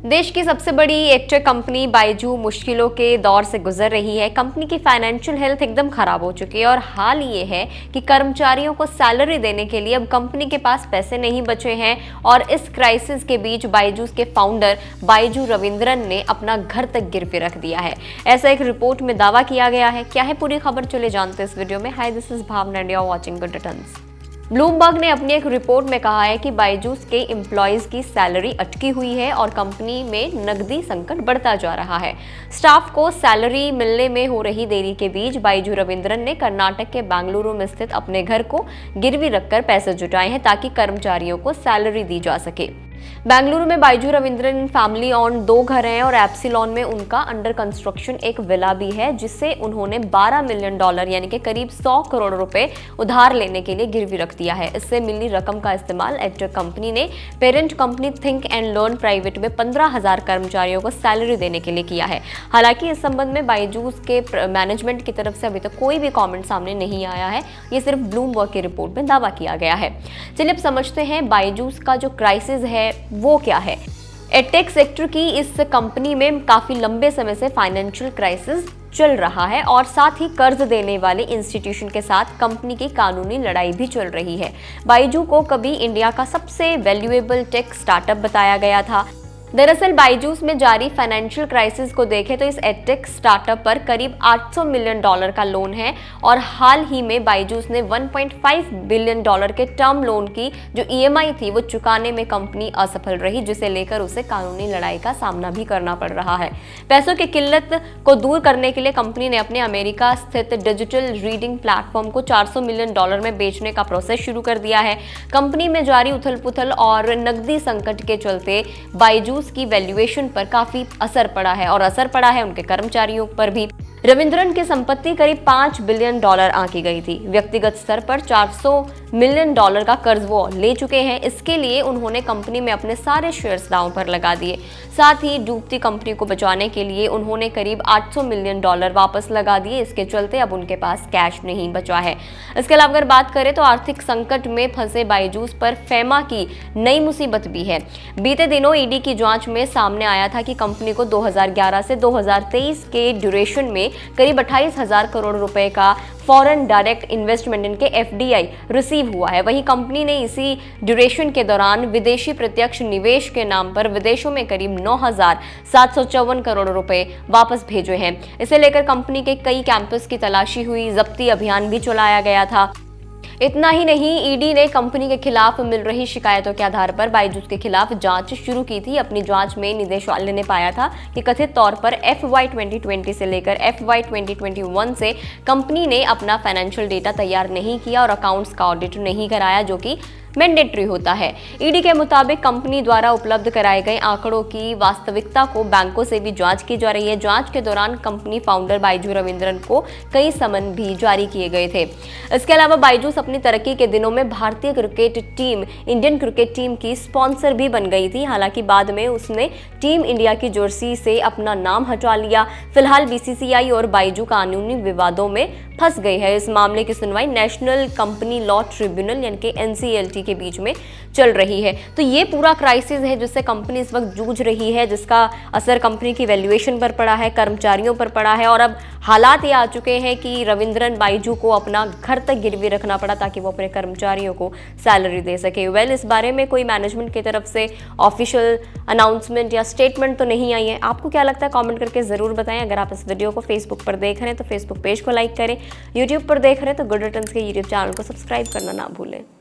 देश की सबसे बड़ी एडटेक कंपनी बायजू मुश्किलों के दौर से गुजर रही है। कंपनी की फाइनेंशियल हेल्थ एकदम खराब हो चुकी है और हाल ये है कि कर्मचारियों को सैलरी देने के लिए अब कंपनी के पास पैसे नहीं बचे हैं और इस क्राइसिस के बीच बायजूस के फाउंडर बायजू रविंद्रन ने अपना घर तक गिरवी रख दिया है। ऐसा एक रिपोर्ट में दावा किया गया है। क्या है पूरी खबर, चले जानते हैं इस वीडियो में। Hi, this is Bhavna India watching good returns. Bloomberg ने अपनी एक रिपोर्ट में कहा है कि बायजूस के एम्प्लॉयज की सैलरी अटकी हुई है और कंपनी में नकदी संकट बढ़ता जा रहा है। स्टाफ को सैलरी मिलने में हो रही देरी के बीच बायजू रविंद्रन ने कर्नाटक के बेंगलुरु में स्थित अपने घर को गिरवी रखकर पैसे जुटाए हैं ताकि कर्मचारियों को सैलरी दी जा सके। बेंगलुरु में बायजू रविंद्रन फैमिली ऑन 2 घर हैं और एप्सिलॉन में उनका अंडर कंस्ट्रक्शन एक विला भी है जिसे उन्होंने $12 मिलियन यानी कि करीब 100 करोड़ रुपए उधार लेने के लिए गिरवी रख दिया है। इससे मिली रकम का इस्तेमाल एडटेक कंपनी ने parent company think and learn private में 15,000 कर्मचारियों को सैलरी देने के लिए किया है। हालांकि इस संबंध में बायजूस के मैनेजमेंट की तरफ से अभी तक कोई भी कॉमेंट सामने नहीं आया है। ये सिर्फ ब्लूमबर्ग की रिपोर्ट में दावा किया गया है। चलिए अब समझते हैं बायजूस का जो क्राइसिस है वो क्या है। एडटेक सेक्टर की इस कंपनी में काफी लंबे समय से फाइनेंशियल क्राइसिस चल रहा है और साथ ही कर्ज देने वाले इंस्टीट्यूशन के साथ कंपनी की कानूनी लड़ाई भी चल रही है। बायजू को कभी इंडिया का सबसे वैल्यूएबल टेक स्टार्टअप बताया गया था। दरअसल बायजूस में जारी फाइनेंशियल क्राइसिस को देखें तो इस एडटेक स्टार्टअप पर करीब $800 मिलियन का लोन है और हाल ही में बायजूस ने $1.5 बिलियन के टर्म लोन की जो ईएमआई थी वो चुकाने में कंपनी असफल रही, जिसे लेकर उसे कानूनी लड़ाई का सामना भी करना पड़ रहा है। पैसों की किल्लत को दूर करने के लिए कंपनी ने अपने अमेरिका स्थित डिजिटल रीडिंग प्लेटफॉर्म को $400 मिलियन में बेचने का प्रोसेस शुरू कर दिया है। कंपनी में जारी उथल पुथल और नकदी संकट के चलते बायजूस की वैल्यूएशन पर काफी असर पड़ा है और असर पड़ा है उनके कर्मचारियों पर भी। रविंद्रन की संपत्ति करीब $5 बिलियन आंकी गई थी। व्यक्तिगत स्तर पर $400 मिलियन का कर्ज वो ले चुके हैं। इसके लिए उन्होंने कंपनी में अपने सारे शेयर्स दांव पर लगा दिए। साथ ही डूबती कंपनी को बचाने के लिए उन्होंने करीब $800 मिलियन वापस लगा दिए। इसके चलते अब उनके पास कैश नहीं बचा है। इसके अलावा अगर बात करें तो आर्थिक संकट में फंसे बायजूस पर फेमा की नई मुसीबत भी है। बीते दिनों ईडी की जांच में सामने आया था कि कंपनी को 2011 से 2023 के ड्यूरेशन में करीब 28,000 करोड़ रुपए का फॉरेन डायरेक्ट इन्वेस्टमेंट इनके एफडीआई रिसीव हुआ है। वहीं कंपनी ने इसी ड्यूरेशन के दौरान विदेशी प्रत्यक्ष निवेश के नाम पर विदेशों में करीब 9,754 करोड़ रुपए वापस भेजे हैं। इसे लेकर कंपनी के कई कैंपस की तलाशी हुई, जब्ती अभियान भी चलाया गया था। इतना ही नहीं, ईडी ने कंपनी के खिलाफ मिल रही शिकायतों के आधार पर बायजूस के खिलाफ जांच शुरू की थी। अपनी जांच में निदेशालय ने पाया था कि कथित तौर पर FY 2020 से लेकर FY 2021 से कंपनी ने अपना फाइनेंशियल डेटा तैयार नहीं किया और अकाउंट्स का ऑडिट नहीं कराया, जो कि मैंडेटरी होता है। ईडी के मुताबिक कंपनी द्वारा उपलब्ध कराए गए आंकड़ों की वास्तविकता को बैंकों से भी जांच की जा रही है। जांच के दौरान कंपनी फाउंडर बायजू रविंद्रन को कई समन भी जारी किए गए थे। इसके अलावा बायजूस अपनी तरक्की के दिनों में भारतीय cricket team, Indian cricket team की स्पॉन्सर भी बन गई थी। हालांकि बाद में उसने टीम इंडिया की जर्सी से अपना नाम हटा लिया। फिलहाल BCCI और बायजू कानूनी विवादों में फंस गई है। इस मामले की सुनवाई नेशनल कंपनी लॉ ट्रिब्यूनल यानी कि NCLT के बीच में चल रही है। तो ये पूरा क्राइसिस है जिससे कंपनी इस वक्त जूझ रही है, जिसका असर कंपनी की वैल्यूएशन पर पड़ा है, कर्मचारियों पर पड़ा है और अब हालात ये आ चुके हैं कि रविंद्रन बायजू को अपना घर तक गिरवी रखना पड़ा ताकि वो अपने कर्मचारियों को सैलरी दे सके। इस बारे में कोई मैनेजमेंट की तरफ से ऑफिशियल अनाउंसमेंट या स्टेटमेंट तो नहीं आई है। आपको क्या लगता है, कमेंट करके जरूर बताएं। अगर आप इस वीडियो को फेसबुक पर देख रहे हैं तो फेसबुक पेज को लाइक करें। यूट्यूब पर देख रहे हैं तो गुड रिटर्न्स के यूट्यूब चैनल को सब्सक्राइब करना ना भूलें।